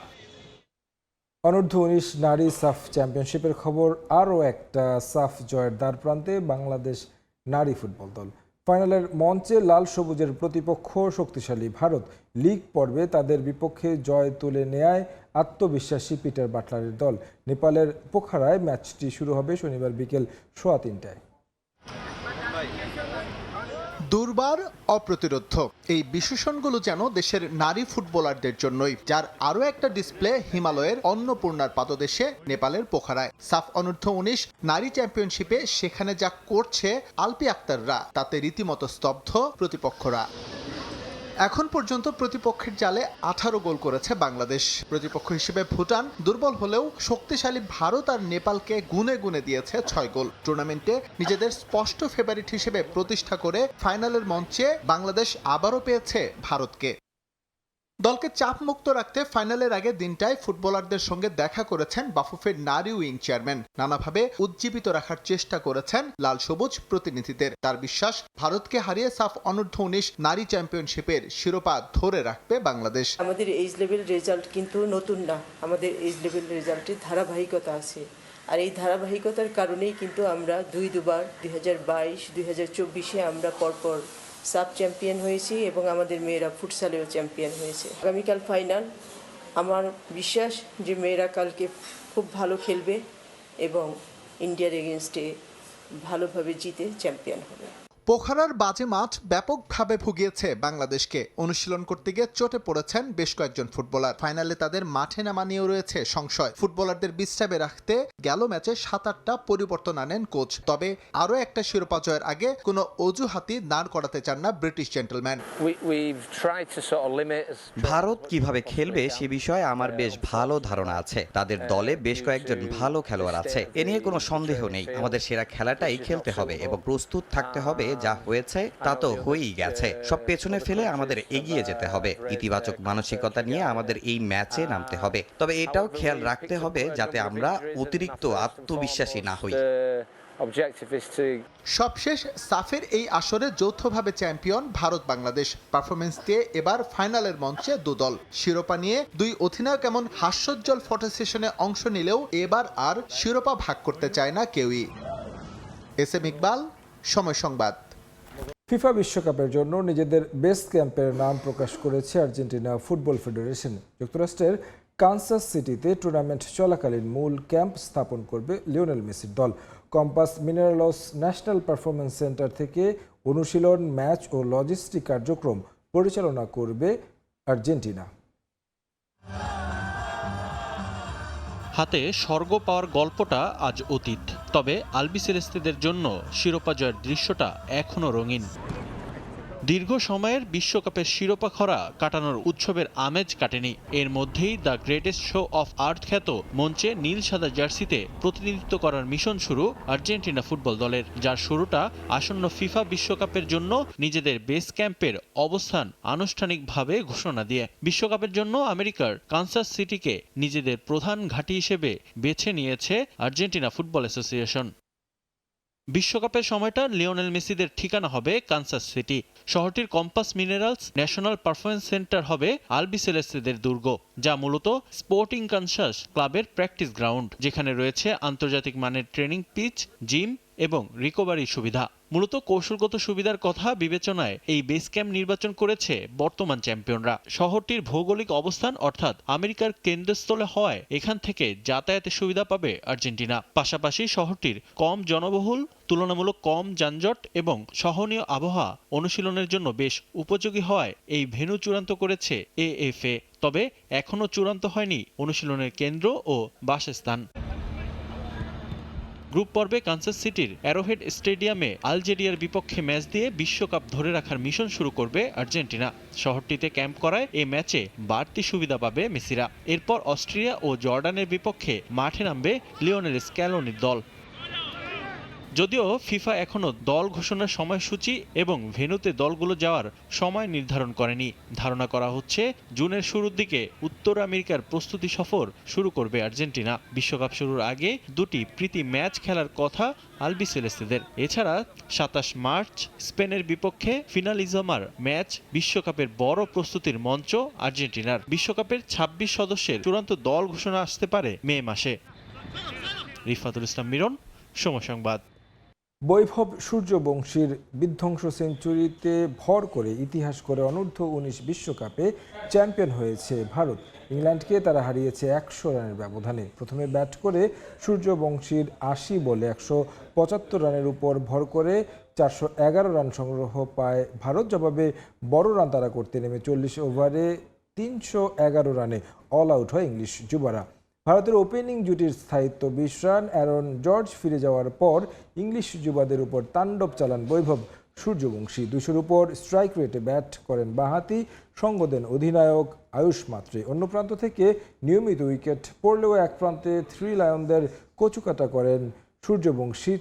অনূর্ধ্ব-19 নারী সাফ চ্যাম্পিয়নশিপের খবর। আরও একটা সাফ জয়ের দ্বারপ্রান্তে বাংলাদেশ নারী ফুটবল দল। ফাইনালের মঞ্চে লাল সবুজের প্রতিপক্ষ শক্তিশালী ভারত। লিগ পর্বে তাদের বিপক্ষে জয় তুলে নেয়ায় আত্মবিশ্বাসী পিটার বাটলারের দল। নেপালের পোখারায় ম্যাচটি শুরু হবে শনিবার বিকেল 3:15টায়। দুর্বার অপ্রতিরোধ্য এই বিশেষণগুলো যেন দেশের নারী ফুটবলারদের জন্যই, যার আরও একটা ডিসপ্লে হিমালয়ের অন্নপূর্ণার পাদদেশে নেপালের পোখারায়। সাফ অনূর্ধ্ব-19 নারী চ্যাম্পিয়নশিপে সেখানে যা করছে আলপি আক্তাররা, তাতে রীতিমতো স্তব্ধ প্রতিপক্ষরা। এখন পর্যন্ত প্রতিপক্ষের জালে 18 গোল করেছে বাংলাদেশ। প্রতিপক্ষ হিসেবে ভুটান দুর্বল হলেও শক্তিশালী ভারত আর নেপালকে গুনে গুনে দিয়েছে 6 গোল। টুর্নামেন্টে নিজেদের স্পষ্ট ফেভারিট হিসেবে প্রতিষ্ঠা করে ফাইনালের মঞ্চে বাংলাদেশ আবারও পেয়েছে ভারতকে। দলকে চাপমুক্ত রাখতে ফাইনালের আগে দিনটায় ফুটবলারদের সঙ্গে দেখা করেছেন বাফুফের নারী উইং চেয়ারম্যান। নানাভাবে উজ্জীবিত রাখার চেষ্টা করেছেন লাল সবুজ প্রতিনিধিদের। তার বিশ্বাস, ভারতকে হারিয়ে সাফ অনূর্ধ্ব-19 নারী চ্যাম্পিয়নশিপের শিরোপা ধরে রাখবে বাংলাদেশ। আমাদের এজ লেভেল রেজাল্ট কিন্তু নতুন না, আমাদের এজ লেভেল রেজাল্টের ধারাবাহিকতা আছে। আর এই ধারাবাহিকতার কারণেই কিন্তু আমরা দুবার 2022, 2024-এ আমরা পরপর সাব চ্যাম্পিয়ন হয়েছি এবং আমাদের মেয়েরা ফুটসালেও চ্যাম্পিয়ন হয়েছে। আগামীকাল ফাইনাল, আমার বিশ্বাস যে মেয়েরা কালকে খুব ভালো খেলবে এবং ইন্ডিয়ার এগেনস্টে ভালোভাবে জিতে চ্যাম্পিয়ন হবে। পোখারার বাজে মাঠ ব্যাপকভাবে ভুগিয়েছে বাংলাদেশকে। অনুশীলন করতে গিয়ে চোটে পড়েছেন বেশ কয়েকজন ফুটবলার। ফাইনালে তাদের মাঠে নামা নিয়েও রয়েছে সংশয়। ফুটবলারদের বিশ্রামে রাখতে গেল ম্যাচে 7-8টা পরিবর্তন আনেন কোচ। তবে আরও একটা শিরোপা জয়ের আগে কোনো অজুহাতি দাঁড় করাতে চান না ব্রিটিশ জেন্টলম্যান। ভারত কিভাবে খেলবে সে বিষয়ে আমার বেশ ভালো ধারণা আছে। তাদের দলে বেশ কয়েকজন ভালো খেলোয়াড় আছে, এ নিয়ে কোনো সন্দেহ নেই। আমাদের সেরা খেলাটাই খেলতে হবে এবং প্রস্তুত থাকতে হবে। যা হয়েছে তা তো হয়েই গেছে, সব পেছনে ফেলে আমাদের এগিয়ে যেতে হবে। ইতিবাচক মানসিকতা নিয়ে আমাদের এই ম্যাচে নামতে হবে। তবে এটাও খেয়াল রাখতে হবে যাতে আমরা অতিরিক্ত আত্মবিশ্বাসী না হই। সবশেষ সাফের এই আসরে যৌথভাবে চ্যাম্পিয়ন ভারত বাংলাদেশ। পারফরমেন্স দিয়ে এবার ফাইনালের মঞ্চে দুদল। শিরোপা নিয়ে দুই অধিনায়ক এমন হাস্যোজ্জ্বল ফটো সেশনে অংশ নিলেও এবার আর শিরোপা ভাগ করতে চায় না কেউই। এস এম ইকবাল, সময় সংবাদ। ফিফা বিশ্বকাপের জন্য নিজেদের বেস ক্যাম্পের নাম প্রকাশ করেছে আর্জেন্টিনা ফুটবল ফেডারেশন। যুক্তরাষ্ট্রের কানসাস সিটিতে টুর্নামেন্ট চলাকালীন মূল ক্যাম্প স্থাপন করবে লিওনেল মেসির দল। কম্পাস মিনেরালস ন্যাশনাল পারফরমেন্স সেন্টার থেকে অনুশীলন, ম্যাচ ও লজিস্টিক কার্যক্রম পরিচালনা করবে আর্জেন্টিনা। হাতে স্বর্গ পাওয়ার গল্পটা আজ অতীত, তবে আলবিসেলেস্তেদের জন্য শিরোপা জয়ের দৃশ্যটা এখনও রঙিন। দীর্ঘ সময়ের বিশ্বকাপের শিরোপা খরা কাটানোর উৎসবের আমেজ কাটেনি। এর মধ্যেই the greatest show of earth খ্যাত মঞ্চে নীল সাদা জার্সিতে প্রতিনিধিত্ব করার মিশন শুরু আর্জেন্টিনা ফুটবল দলের, যার শুরুটা আসন্ন ফিফা বিশ্বকাপের জন্য নিজেদের বেস ক্যাম্পের অবস্থান আনুষ্ঠানিকভাবে ঘোষণা দিয়ে। বিশ্বকাপের জন্য আমেরিকার কানসাস সিটিকে নিজেদের প্রধান ঘাঁটি হিসেবে বেছে নিয়েছে আর্জেন্টিনা ফুটবল অ্যাসোসিয়েশন। বিশ্বকাপের সময়টা লিওনেল মেসিদের ঠিকানা হবে কানসাস সিটি। শহরটির compass minerals national performance centre হবে আলবিসেলেস্তেদের দুর্গ, যা মূলত স্পোর্টিং কানসাস ক্লাবের প্র্যাকটিস গ্রাউন্ড, যেখানে রয়েছে আন্তর্জাতিক মানের ট্রেনিং পিচ, জিম, এবং রিকভারির সুবিধা। মূলত কৌশলগত সুবিধার কথা বিবেচনায় এই বেস ক্যাম্প নির্বাচন করেছে বর্তমান চ্যাম্পিয়নরা। শহরটির ভৌগোলিক অবস্থান অর্থাৎ আমেরিকার কেন্দ্রস্থলে হওয়ায় এখান থেকে যাতায়াতের সুবিধা পাবে আর্জেন্টিনা। পাশাপাশি শহরটির কম জনবহুল, তুলনামূলক কম যানজট এবং সহনীয় আবহাওয়া অনুশীলনের জন্য বেশ উপযোগী হওয়ায় এই ভেন্যু চূড়ান্ত করেছে এএফএ। তবে এখনও চূড়ান্ত হয়নি অনুশীলনের কেন্দ্র ও বাসস্থান। গ্রুপ পর্বে কানসাস সিটির অ্যারোহেড স্টেডিয়ামে আলজেরিয়ার বিপক্ষে ম্যাচ দিয়ে বিশ্বকাপ ধরে রাখার মিশন শুরু করবে আর্জেন্টিনা। শহরটিতে ক্যাম্প করায় এই ম্যাচে বাড়তি সুবিধা পাবে মেসিরা। এরপর অস্ট্রিয়া ও জর্ডানের বিপক্ষে মাঠে নামবে লিওনেল স্ক্যালোনির দল। যদিও ফিফা এখনও দল ঘোষণার সময়সূচি এবং ভেন্যুতে দলগুলো যাওয়ার সময় নির্ধারণ করেনি। ধারণা করা হচ্ছে জুনের শুরুর দিকে উত্তর আমেরিকার প্রস্তুতি সফর শুরু করবে আর্জেন্টিনা। বিশ্বকাপ শুরুর আগে দুটি প্রীতি ম্যাচ খেলার কথা আলবিসেলেস্তেদের। এছাড়া 27 মার্চ স্পেনের বিপক্ষে ফিনালিজামার ম্যাচ বিশ্বকাপের বড় প্রস্তুতির মঞ্চ আর্জেন্টিনার। বিশ্বকাপের 26 সদস্যের চূড়ান্ত দল ঘোষণা আসতে পারে মে মাসে। রিফাতুল ইসলাম মিরন, সময় সংবাদ। বৈভব সূর্যবংশীর বিধ্বংস সেঞ্চুরিতে ভর করে ইতিহাস করে অনূর্ধ্ব-19 বিশ্বকাপে চ্যাম্পিয়ন হয়েছে ভারত। ইংল্যান্ডকে তারা হারিয়েছে 100 রানের ব্যবধানে। প্রথমে ব্যাট করে সূর্যবংশীর 80 বলে 175 রানের উপর ভর করে 411 রান সংগ্রহ পায় ভারত। জবাবে বড় রান তারা করতে নেমে 40 ওভারে 311 রানে অল আউট হয় ইংলিশ যুবারা। ভারতের ওপেনিং জুটির স্থায়িত্ব 20 রান। অ্যারন জর্জ ফিরে যাওয়ার পর ইংলিশ যুবাদের উপর তাণ্ডব চালান বৈভব সূর্যবংশী। 200-র উপর স্ট্রাইক রেটে ব্যাট করেন বাঁহাতি, সঙ্গ দেন অধিনায়ক আয়ুষ মাত্রে। অন্য প্রান্ত থেকে নিয়মিত উইকেট পড়লেও এক প্রান্তে 3 লায়নদের কচুকাটা করেন সূর্যবংশী।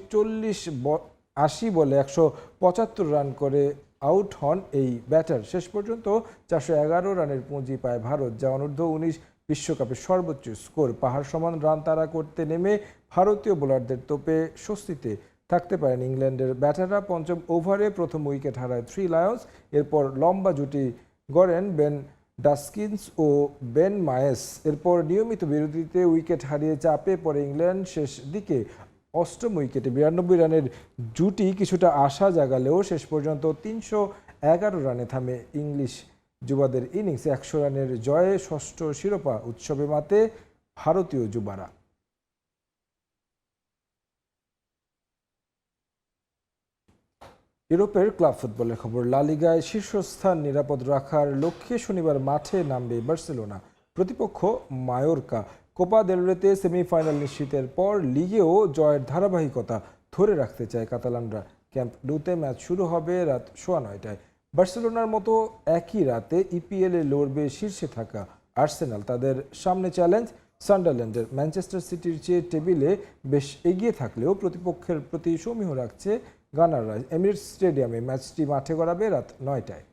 80 বলে 175 রান করে আউট হন এই ব্যাটার। শেষ পর্যন্ত 411 রানের পুঁজি পায় ভারত, যা অনূর্ধ্ব-19 বিশ্বকাপের সর্বোচ্চ স্কোর। পাহাড় সমান রান তাড়া করতে নেমে ভারতীয় বোলারদের তোপে স্বস্তিতে থাকতে পারেন ইংল্যান্ডের ব্যাটাররা। পঞ্চম ওভারে প্রথম উইকেট হারায় 3 লায়ন্স। এরপর লম্বা জুটি গড়েন বেন ডাস্কিন্স ও বেন মায়েস। এরপর নিয়মিত বিরতিতে উইকেট হারিয়ে চাপে পড়ে ইংল্যান্ড। শেষ দিকে অষ্টম উইকেটে 92 রানের জুটি কিছুটা আশা জাগালেও শেষ পর্যন্ত 311 রানে থামে ইংলিশ যুবাদের ইনিংসে। 100 রানের জয়ে ষষ্ঠ শিরোপা উৎসবে মাতে ভারতীয় যুবারা। ইউরোপের ক্লাব ফুটবলের খবর। লা লিগায় শীর্ষস্থান নিরাপদ রাখার লক্ষ্যে শনিবার মাঠে নামবে বার্সেলোনা। প্রতিপক্ষ মায়োরকা। কোপা দেল রেতে সেমিফাইনাল নিশ্চিতের পর লিগেও জয়ের ধারাবাহিকতা ধরে রাখতে চায় কাতালানরা। ক্যাম্প নুতে ম্যাচ শুরু হবে রাত 9:15টায়। বার্সেলোনার মতো একই রাতে ইপিএলে লড়বে শীর্ষে থাকা আর্সেনাল। তাদের সামনে চ্যালেঞ্জ সান্ডারল্যান্ডের। ম্যানচেস্টার সিটির চেয়ে টেবিলে বেশ এগিয়ে থাকলেও প্রতিপক্ষের প্রতি সমীহ রাখছে গানাররা। এমিরেটস স্টেডিয়ামে ম্যাচটি মাঠে গড়াবে রাত 9টায়।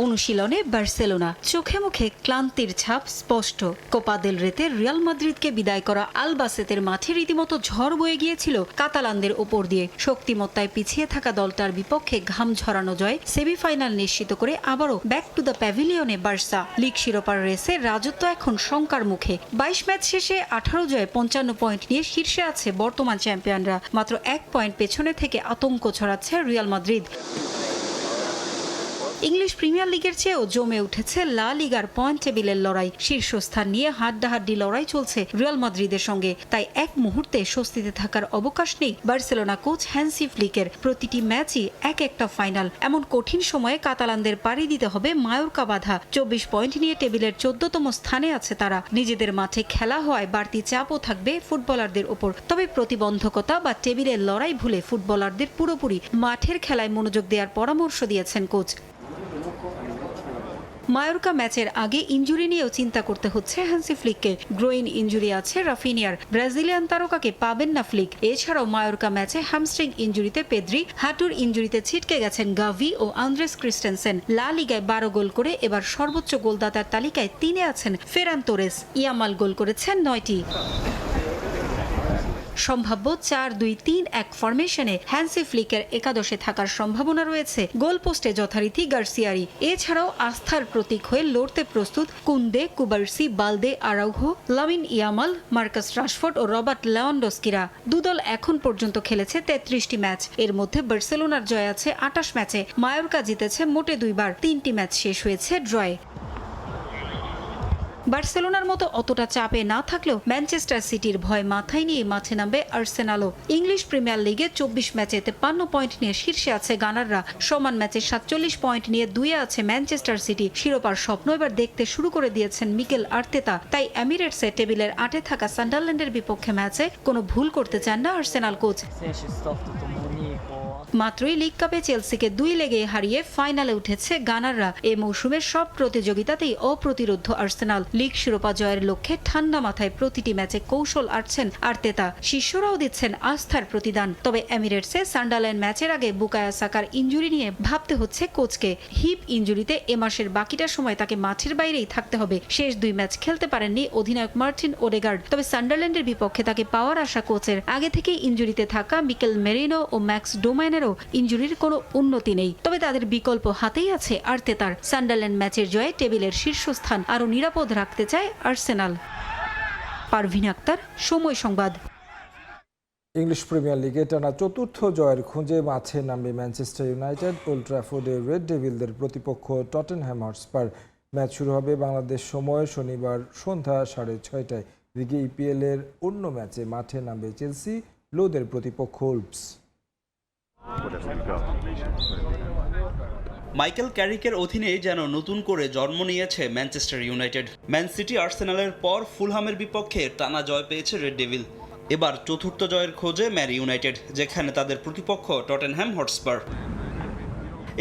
অনুশীলনে বার্সেলোনা, চোখে মুখে ক্লান্তির ছাপ স্পষ্ট। কোপা দেল রেতে রিয়াল মাদ্রিদকে বিদায় করা আলবাসেতের মাঠে রীতিমতো ঝড় বয়ে গিয়েছিল কাতালানদের ওপর দিয়ে। শক্তিমত্তায় পিছিয়ে থাকা দলটার বিপক্ষে ঘাম ঝরানো জয় সেমিফাইনাল নিশ্চিত করে আবারও ব্যাক টু দ্য প্যাভিলিয়নে বার্সা। লিগ শিরোপার রেসে রাজত্ব এখন শঙ্কার মুখে। 22 ম্যাচ শেষে 18 জয়ে 55 পয়েন্ট নিয়ে শীর্ষে আছে বর্তমান চ্যাম্পিয়নরা। মাত্র 1 পয়েন্ট পেছনে থেকে আতঙ্ক ছড়াচ্ছে রিয়াল মাদ্রিদ। ইংলিশ প্রিমিয়ার লিগের চেয়েও জমে উঠেছে লা লিগার পয়েন্ট টেবিলের লড়াই। শীর্ষস্থান নিয়ে হাড্ডাহাড্ডি লড়াই চলছে রিয়াল মাদ্রিদের সঙ্গে। তাই এক মুহূর্তে স্বস্তিতে থাকার অবকাশ নেই বার্সেলোনা কোচ হ্যান্সি ফ্লিকের। প্রতিটি ম্যাচই এক একটা ফাইনাল। এমন কঠিন সময়ে কাতালানদের পাড়ি দিতে হবে মায়োরকা বাধা। 24 পয়েন্ট নিয়ে টেবিলের 14তম স্থানে আছে তারা। নিজেদের মাঠে খেলা হওয়ায় বাড়তি চাপও থাকবে ফুটবলারদের ওপর। তবে প্রতিবন্ধকতা বা টেবিলের লড়াই ভুলে ফুটবলারদের পুরোপুরি মাঠের খেলায় মনোযোগ দেওয়ার পরামর্শ দিয়েছেন কোচ। মায়োরকা ম্যাচের আগে ইনজুরি নিয়েও চিন্তা করতে হচ্ছে হ্যান্সি ফ্লিককে। গ্রোইন ইনজুরি আছে রাফিনিয়ার। ব্রাজিলিয়ান তারকাকে পাবেন না ফ্লিক। এছাড়াও মায়োরকা ম্যাচে হ্যামস্ট্রিং ইনজুরিতে পেদ্রি, হাঁটুর ইনজুরিতে ছিটকে গেছেন গাভি ও আন্দ্রেস ক্রিস্টেনসেন। লা লিগায় 12 গোল করে এবার সর্বোচ্চ গোলদাতার তালিকায় 3-এ আছেন ফেরান তোরেস। ইয়ামাল গোল করেছেন 9টি। সম্ভাব্য 4-2-3-1 ফরমেশনে হ্যান্সি ফ্লিকের একাদশে থাকার সম্ভাবনা রয়েছে। গোলপোস্টে যথারীতি গার্সিয়ারি। এছাড়াও আস্থার প্রতীক হয়ে লড়তে প্রস্তুত Kounde, Cubarsi, Balde, Araujo, Lamine Yamal, Marcus Rashford ও রবার্ট লেভানডস্কিরা। দুদল এখন পর্যন্ত খেলেছে 33টি ম্যাচ। এর মধ্যে বার্সেলোনার জয় আছে 28 ম্যাচে। মায়োর্কা জিতেছে মোটে 2 বার। 3টি ম্যাচ শেষ হয়েছে ড্রয়ে। বার্সেলোনার মতো অতটা চাপে না থাকলেও ম্যানচেস্টার সিটির ভয় মাথায় নিয়ে মাঠে নামবে আর্সেনালও। ইংলিশ প্রিমিয়ার লিগে 24 ম্যাচে 53 পয়েন্ট নিয়ে শীর্ষে আছে গানাররা। সমান ম্যাচে 47 পয়েন্ট নিয়ে 2-এ আছে ম্যানচেস্টার সিটি। শিরোপার স্বপ্ন এবার দেখতে শুরু করে দিয়েছেন মিকেল আর্তেতা। তাই এমিরেটসে টেবিলের 8-এ থাকা সান্ডারল্যান্ডের বিপক্ষে ম্যাচে কোনো ভুল করতে চান না আর্সেনাল কোচ। মাত্রই লিগ কাপে চেলসিকে 2 লেগে হারিয়ে ফাইনালে উঠেছে গানাররা। এ মৌসুমের সব প্রতিযোগিতাতেই অপ্রতিরোধ্য আর্সেনাল। লিগ শিরোপা জয়ের লক্ষ্যে ঠান্ডা মাথায় প্রতিটি ম্যাচে কৌশল আঁটছেন আর্তেতা। শিষ্যরাও দিচ্ছেন আস্থার প্রতিদান। তবে এমিরেটসে সান্ডারল্যান্ড ম্যাচের আগে বুকায়া সাকার ইনজুরি নিয়ে ভাবতে হচ্ছে কোচকে। হিপ ইনজুরিতে এ মাসের বাকিটা সময় তাকে মাঠের বাইরেই থাকতে হবে। শেষ 2 ম্যাচ খেলতে পারেননি অধিনায়ক মার্টিন ওডেগার্ড। তবে সান্ডারল্যান্ডের বিপক্ষে তাকে পাওয়ার আশা কোচের। আগে থেকেই ইনজুরিতে থাকা মিকেল মেরিনো ও ম্যাক্স ডোমাইনের ইনজুরির কোনো উন্নতি নেই। তবে তাদের বিকল্প হাতেই আছে আর্তেতার। সান্ডারল্যান্ড ম্যাচের জয়ে টেবিলের শীর্ষস্থান আরও নিরাপদ রাখতে চায় আর্সেনাল। পারভিন আক্তার, সময় সংবাদ। ইংলিশ প্রিমিয়ার লিগে টানা 4র্থ জয়ের খোঁজে মাঠে নামবে ম্যানচেস্টার ইউনাইটেড। ওল্ড ট্র্যাফোর্ডে রেড ডেভিলদের প্রতিপক্ষ টটেনহ্যাম হটস্পার। ম্যাচ শুরু হবে বাংলাদেশ সময় শনিবার সন্ধ্যা 6:30টায়। লিগে ইপিএল এর অন্য ম্যাচে মাঠে নামবে চেলসি। ব্লুদের প্রতিপক্ষ উলভস। মাইকেল ক্যারিকের অধীনে যেন নতুন করে জন্ম নিয়েছে ম্যানচেস্টার ইউনাইটেড। ম্যান সিটি আর্সেনালের পর ফুলহামের বিপক্ষে টানা জয় পেয়েছে রেড ডেভিল। এবার 4র্থ জয়ের খোঁজে ম্যান ইউনাইটেড, যেখানে তাদের প্রতিপক্ষ টটেনহ্যাম হটস্পার।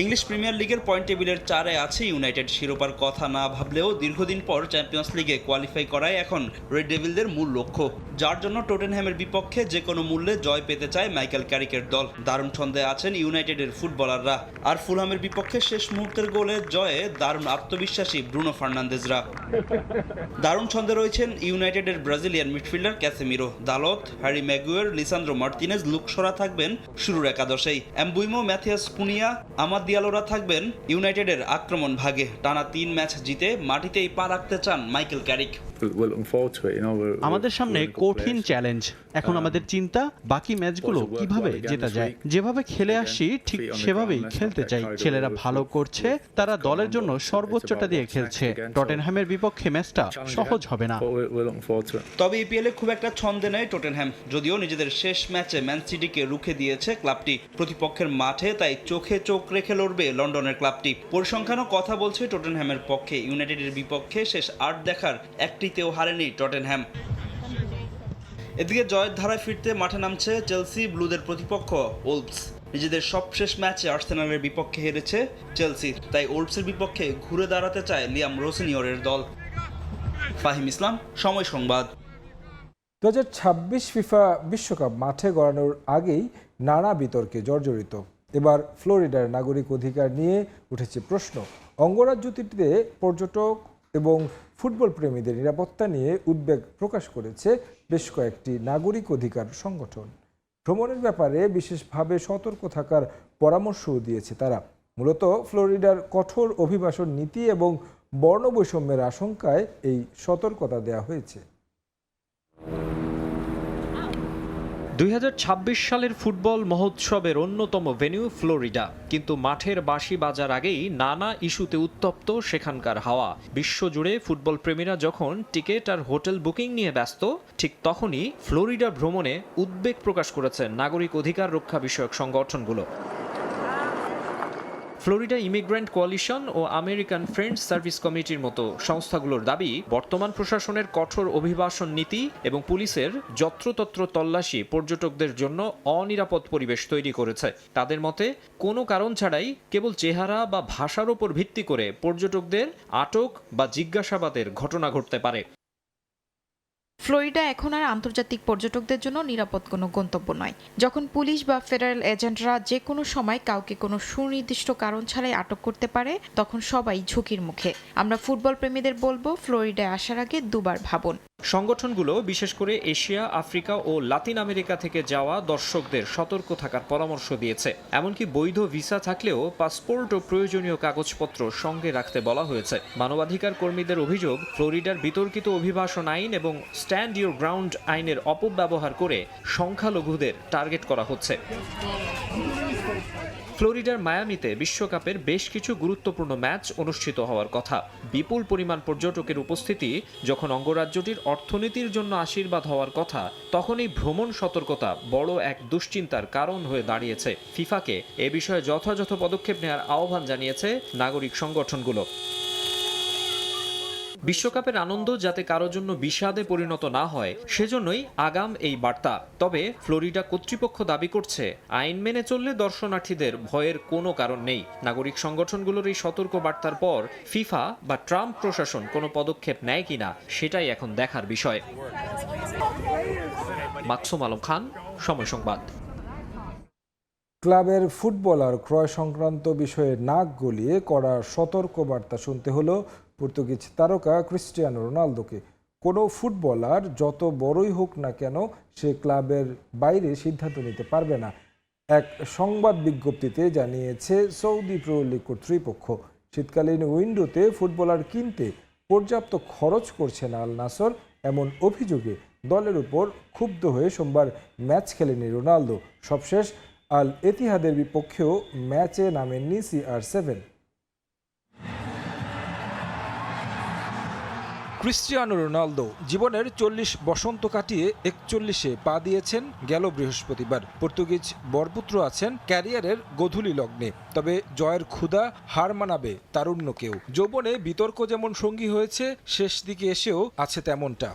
ইংলিশ প্রিমিয়ার লিগের পয়েন্ট টেবিলের 4-এ আছে ইউনাইটেড। শিরোপার কথা না ভাবলেও দীর্ঘদিন পর চ্যাম্পিয়ন্স লিগে কোয়ালিফাই করাই এখন রেড ডেভিলদের মূল লক্ষ্য, যার জন্য টটেনহ্যামের বিপক্ষে যে কোনো মূল্যে জয় পেতে চায় মাইকেল ক্যারিকের দল। দারুণ ছন্দে আছেন ইউনাইটেডের ফুটবলাররা। আর ফুলহামের বিপক্ষে শেষ মুহূর্তের গোলে জয়ে দারুণ আত্মবিশ্বাসী ব্রুনো ফার্নান্দেজরা। দারুণ ছন্দে রয়েছেন ইউনাইটেডের Brazilian midfielder Casemiro, দালত, Harry Maguire, Lisandro Martinez, লুকসরা থাকবেন শুরুর একাদশেই। এমবুইমো, ম্যাথিয়াস কুনিয়া, আমাদ দিয়ালোরা থাকবেন ইউনাইটেডের আক্রমণ ভাগে। টানা 3 ম্যাচ জিতে মাটিতেই পা রাখতে চান মাইকেল ক্যারিক। আমাদের সামনে কঠিন চ্যালেঞ্জ। এখন আমাদের চিন্তা বাকি ম্যাচগুলো কিভাবে জেতা যায়। যেভাবে খেলে আসছি ঠিক সেভাবেই খেলতে চাই। ছেলেরা ভালো করছে, তারা দলের জন্য সর্বোচ্চটা দিয়ে খেলছে। টটেনহ্যামের বিপক্ষে ম্যাচটা সহজ হবে না। তবে ইপিএলে খুব একটা ছন্দে নেই টটেনহ্যাম। যদিও নিজেদের শেষ ম্যাচে ম্যান সিটিকে রুখে দিয়েছে ক্লাবটি প্রতিপক্ষের মাঠে, তাই চোখে চোখ রেখে লড়বে লন্ডনের ক্লাবটি। পরিসংখ্যানও কথা বলছে টটেনহ্যামের পক্ষে। ইউনাইটেডের বিপক্ষে শেষ 8 দেখার একটিতেও হারেনি টটেনহ্যাম। এদিকে জয়ের ধারায় ফিরতে মাঠে নামছে চেলসি। ব্লুদের প্রতিপক্ষ ওলভস। নিজেদের সবশেষ ম্যাচে আর্সেনালের বিপক্ষে হেরেছে চেলসি, তাই ওলভসের বিপক্ষে ঘুরে দাঁড়াতে চায় লিয়াম রোসিনিয়রের দল। ফাহিম ইসলাম, সময় সংবাদ। 2026 ফিফা বিশ্বকাপ মাঠে গড়ানোর আগেই নানা বিতর্কে জর্জরিত। এবার ফ্লোরিডার নাগরিক অধিকার নিয়ে উঠেছে প্রশ্ন। অঙ্গরাজ্যটিতে পর্যটক এবং ফুটবল প্রেমীদের নিরাপত্তা নিয়ে উদ্বেগ প্রকাশ করেছে বেশ কয়েকটি নাগরিক অধিকার সংগঠন। ভ্রমণের ব্যাপারে বিশেষভাবে সতর্ক থাকার পরামর্শও দিয়েছে তারা। মূলত ফ্লোরিডার কঠোর অভিবাসন নীতি এবং বর্ণবৈষম্যের আশঙ্কায় এই সতর্কতা দেওয়া হয়েছে। 2026 সালের ফুটবল মহোৎসবের অন্যতম ভেন্যু ফ্লোরিডা, কিন্তু মাঠের বাঁশি বাজার আগেই নানা ইস্যুতে উত্তপ্ত সেখানকার হাওয়া। বিশ্বজুড়ে ফুটবল প্রেমীরা যখন টিকিট আর হোটেল বুকিং নিয়ে ব্যস্ত, ঠিক তখনই ফ্লোরিডা ভ্রমণে উদ্বেগ প্রকাশ করেছেন নাগরিক অধিকার রক্ষা বিষয়ক সংগঠনগুলো। ফ্লোরিডা ইমিগ্রেন্ট কোয়ালিশন ও আমেরিকান ফ্রেন্ডস সার্ভিস কমিটির মতো সংস্থাগুলোর দাবি, বর্তমান প্রশাসনের কঠোর অভিবাসন নীতি এবং পুলিশের যত্রতত্র তল্লাশি পর্যটকদের জন্য অনিরাপদ পরিবেশ তৈরি করেছে। তাদের মতে কোনো কারণ ছাড়াই কেবল চেহারা বা ভাষার উপর ভিত্তি করে পর্যটকদের আটক বা জিজ্ঞাসাবাদের ঘটনা ঘটতে পারে। ফ্লোরিডা এখন আর আন্তর্জাতিক পর্যটকদের জন্য নিরাপদ কোনো গন্তব্য নয়। যখন পুলিশ বা ফেডারেল এজেন্টরা যে কোনো সময় কাউকে কোনো সুনির্দিষ্ট কারণ ছাড়াই আটক করতে পারে, তখন সবাই ঝুঁকির মুখে। আমরা ফুটবল প্রেমীদের বলবো, ফ্লোরিডায় আসার আগে দুবার ভাবুন। সংগঠনগুলো বিশেষ করে এশিয়া, আফ্রিকা ও লাতিন আমেরিকা থেকে যাওয়া দর্শকদের সতর্ক থাকার পরামর্শ দিয়েছে। এমনকি বৈধ ভিসা থাকলেও পাসপোর্ট ও প্রয়োজনীয় কাগজপত্র সঙ্গে রাখতে বলা হয়েছে। মানবাধিকার কর্মীদের অভিযোগ, ফ্লোরিডার বিতর্কিত অভিবাসন আইন এবং স্ট্যান্ড ইউর গ্রাউন্ড আইনের অপব্যবহার করে সংখ্যালঘুদের টার্গেট করা হচ্ছে। ফ্লোরিডার মায়ামিতে বিশ্বকাপের বেশ কিছু গুরুত্বপূর্ণ ম্যাচ অনুষ্ঠিত হওয়ার কথা। বিপুল পরিমাণ পর্যটকের উপস্থিতি যখন অঙ্গরাজ্যটির অর্থনীতির জন্য আশীর্বাদ হওয়ার কথা, তখনই ভ্রমণ সতর্কতা বড় এক দুশ্চিন্তার কারণ হয়ে দাঁড়িয়েছে। ফিফাকে এ বিষয়ে যথাযথ পদক্ষেপ নেওয়ার আহ্বান জানিয়েছে নাগরিক সংগঠনগুলো। বিশ্বকাপের আনন্দ যাতে কারো জন্য বিষাদে পরিণত না হয়, সেজন্যই আগাম এই বার্তা। তবে ফ্লোরিডা কর্তৃপক্ষ দাবি করছে, আইন মেনে চললে দর্শনার্থীদের ভয়ের কোনো কারণ নেই। নাগরিক সংগঠনগুলোর এই সতর্ক বার্তার পর ফিফা বা ট্রাম্প প্রশাসন কোনো পদক্ষেপ নেয় কিনা, সেটাই এখন দেখার বিষয়। মাকসুম আলম খান, সময় সংবাদ। ক্লাবের ফুটবলার ক্রয় সংক্রান্ত বিষয়ে নাক গলিয়ে কড়া সতর্ক বার্তা শুনতে হলো পর্তুগিজ তারকা ক্রিস্টিয়ানো রোনালদোকে। কোনো ফুটবলার যত বড়ই হোক না কেন, সে ক্লাবের বাইরে সিদ্ধান্ত নিতে পারবে না, এক সংবাদ বিজ্ঞপ্তিতে জানিয়েছে সৌদি প্রো লিগ কর্তৃপক্ষ। শীতকালীন উইন্ডোতে ফুটবলার কিনতে পর্যাপ্ত খরচ করছে না আল নাসর, এমন অভিযোগে দলের উপর ক্ষুব্ধ হয়ে সোমবার ম্যাচ খেলেনি রোনালদো। সবশেষ আল এতিহাদের বিপক্ষেও ম্যাচে নামেননি CR7। ক্রিস্টিয়ানো রোনালদো জীবনের 40 বসন্ত কাটিয়ে 41-এ পা দিয়েছেন গেল বৃহস্পতিবার। পর্তুগিজ বরপুত্র আছেন ক্যারিয়ারের গোধূলি লগ্নে, তবে জয়ের ক্ষুধা হার মানাবে তারুণ্যকেও। যৌবনে বিতর্ক যেমন সঙ্গী হয়েছে, শেষ দিকে এসেও আছে তেমনটা।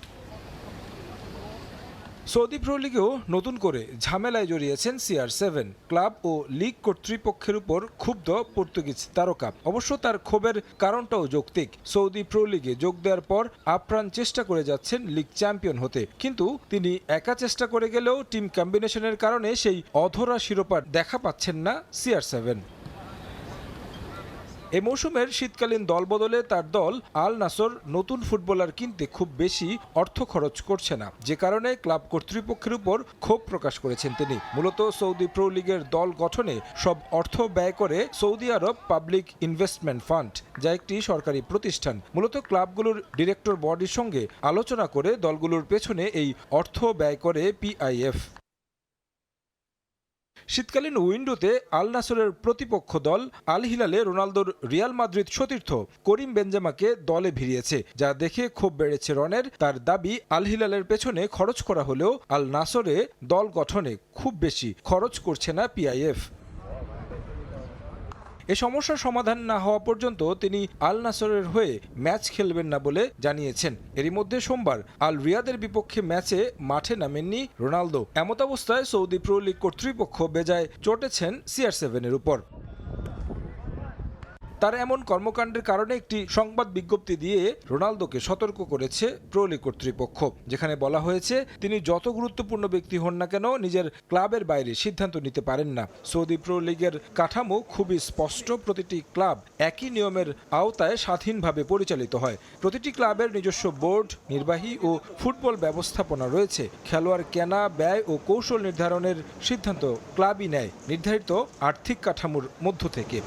সৌদি প্রো লিগেও নতুন করে ঝামেলায় জড়িয়েছেন CR7। ক্লাব ও লিগ কর্তৃপক্ষের উপর ক্ষুব্ধ পর্তুগিজ তারকা। অবশ্য তার ক্ষোভের কারণটাও যৌক্তিক। সৌদি প্রো লিগে যোগ দেওয়ার পর আপ্রাণ চেষ্টা করে যাচ্ছেন লিগ চ্যাম্পিয়ন হতে, কিন্তু তিনি একা চেষ্টা করে গেলেও টিম কম্বিনেশনের কারণে সেই অধরা শিরোপার দেখা পাচ্ছেন না CR7। এ মৌসুমের শীতকালীন দল বদলে তার দল আল নাসর নতুন ফুটবলার কিনতে খুব বেশি অর্থ খরচ করছে না, যে কারণে ক্লাব কর্তৃপক্ষের উপর ক্ষোভ প্রকাশ করেছেন তিনি। মূলত সৌদি প্রো লিগের দল গঠনে সব অর্থ ব্যয় করে সৌদি আরব পাবলিক ইনভেস্টমেন্ট ফান্ড, যা একটি সরকারি প্রতিষ্ঠান। মূলত ক্লাবগুলোর ডিরেক্টর বডির সঙ্গে আলোচনা করে দলগুলোর পেছনে এই অর্থ ব্যয় করে PIF। শীতকালীন উইন্ডোতে আল নাসরের প্রতিপক্ষ দল আল হিলালে রোনালদোর রিয়াল মাদ্রিদ সতীর্থ করিম বেনজেমাকে দলে ভিড়িয়েছে, যা দেখে ক্ষোভ বেড়েছে রনের। তার দাবি, আল হিলালের পেছনে খরচ করা হলেও আল নাসরে দল গঠনে খুব বেশি খরচ করছে না PIF। এ সমস্যার সমাধান না হওয়া পর্যন্ত তিনি আল নাসরের হয়ে ম্যাচ খেলবেন না বলে জানিয়েছেন। এরই মধ্যে সোমবার আল রিয়াদের বিপক্ষে ম্যাচে মাঠে নামেননি রোনালদো। এমতাবস্থায় সৌদি প্রো লিগ কর্তৃপক্ষ বেজায় চটেছেন CR7-এর উপর। তার এমন কর্মকাণ্ডের কারণে একটি সংবাদ বিজ্ঞপ্তি দিয়ে রোনালদোকে সতর্ক করেছে প্রো লিগ কর্তৃপক্ষ, যেখানে বলা হয়েছে তিনি যত গুরুত্বপূর্ণ ব্যক্তি হন না কেন, নিজের ক্লাবের বাইরে সিদ্ধান্ত নিতে পারেন না। সৌদি প্রো লিগের কাঠামো খুবই স্পষ্ট। প্রতিটি ক্লাব একই নিয়মের আওতায় স্বাধীনভাবে পরিচালিত হয়। প্রতিটি ক্লাবের নিজস্ব বোর্ড, নির্বাহী ও ফুটবল ব্যবস্থাপনা রয়েছে। খেলোয়াড় কেনা, ব্যয় ও কৌশল নির্ধারণের সিদ্ধান্ত ক্লাবই নেয়, নির্ধারিত আর্থিক কাঠামোর মধ্য থেকে।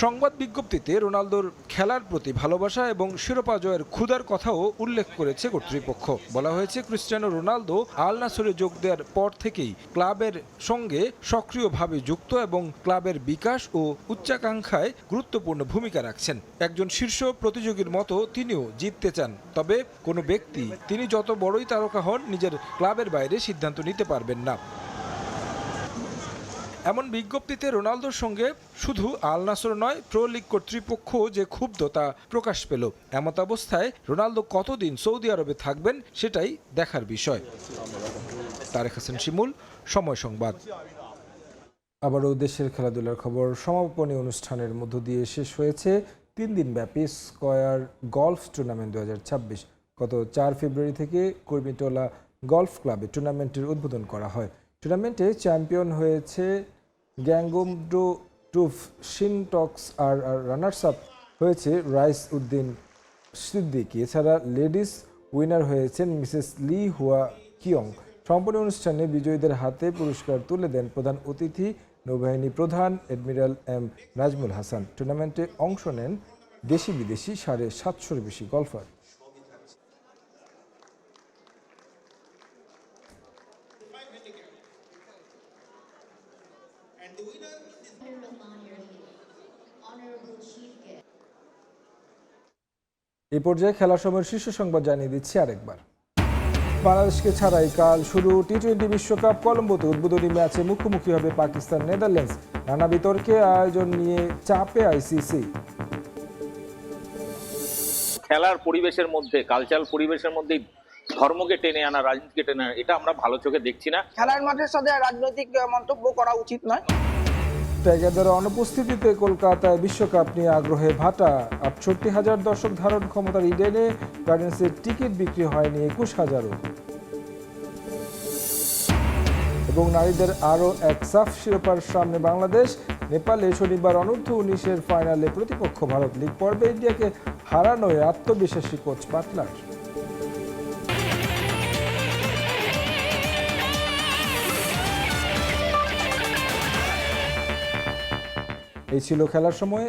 সংবাদ বিজ্ঞপ্তিতে রোনালদোর খেলার প্রতি ভালোবাসা এবং শিরোপা জয়ের ক্ষুধার কথাও উল্লেখ করেছে কর্তৃপক্ষ। বলা হয়েছে, ক্রিস্টিয়ানো রোনালদো আল নাসরে যোগ দেওয়ার পর থেকেই ক্লাবের সঙ্গে সক্রিয়ভাবে যুক্ত এবং ক্লাবের বিকাশ ও উচ্চাকাঙ্ক্ষায় গুরুত্বপূর্ণ ভূমিকা রাখছেন। একজন শীর্ষ প্রতিযোগীর মতো তিনিও জিততে চান, তবে কোনো ব্যক্তি তিনি যত বড়ই তারকা হন, নিজের ক্লাবের বাইরে সিদ্ধান্ত নিতে পারবেন না। এমন বিজ্ঞপ্তিতে রোনালদোর সঙ্গে শুধু আল নাসর নয়, প্রো লিগ কর্তৃপক্ষ যে ক্ষুব্ধ তা প্রকাশ পেল। এমতাবস্থায় রোনালদো কতদিন সৌদি আরবে থাকবেন, সেটাই দেখার বিষয়। তারেক হাসান শিমুল, সময় সংবাদ। আবারও দেশের খেলাধুলার খবর। সমাপনী অনুষ্ঠানের মধ্য দিয়ে শেষ হয়েছে 3 দিনব্যাপী স্কয়ার গলফ টুর্নামেন্ট 2026। গত 4 ফেব্রুয়ারি থেকে কুর্মিটোলা গলফ ক্লাবে টুর্নামেন্টের উদ্বোধন করা হয়। টুর্নামেন্টে চ্যাম্পিয়ন হয়েছে গ্যাংগমডো টুফ শিনটক্স, আর রানার্স আপ হয়েছে রাইস উদ্দিন সিদ্দিকি। এছাড়া লেডিস উইনার হয়েছেন মিসেস লি হুয়া কিয়ং। সম্পূর্ণ অনুষ্ঠানে বিজয়ীদের হাতে পুরস্কার তুলে দেন প্রধান অতিথি নৌবাহিনী প্রধান এডমিরাল এম নাজমুল হাসান। টুর্নামেন্টে অংশ নেন দেশি বিদেশি 750-এর বেশি গলফার। এই পর্যায়ে খেলার সময়ের শীর্ষ সংবাদ জানিয়ে দিচ্ছি আরেকবার। বাংলাদেশকে ছাড়াই কাল শুরু টি-20 বিশ্বকাপ। কলম্বোতে উদ্বোধনী ম্যাচে মুখোমুখি হবে পাকিস্তান নেদারল্যান্ডস। নানা বিতর্কে আয়োজন নিয়ে চাপে আইসিসি। খেলার পরিবেশের মধ্যে, কালচারাল পরিবেশের মধ্যে ধর্মকে টেনে আনা, রাজনীতিকে টেনে আনা, এটা আমরা ভালো চোখে দেখছি না। খেলার মাঠের সাথে রাজনৈতিক মন্তব্য করা উচিত নয়। টাইগারদের অনুপস্থিতিতে কলকাতায় বিশ্বকাপ নিয়ে আগ্রহে ভাটা। 68,000 দর্শক ধারণ ক্ষমতার ইডেনে গার্ডেন্সের টিকিট বিক্রি হয়নি 21,000-ও। এবং নারীদের আরও এক সাফ শিরোপার সামনে বাংলাদেশ। নেপালে শনিবার অনূর্ধ্ব-19-এর ফাইনালে প্রতিপক্ষ ভারত। লিগ পর্বে ইন্ডিয়াকে হারানোয় আত্মবিশ্বাসী কোচ বাটলার। এই ছিল খেলার সময়।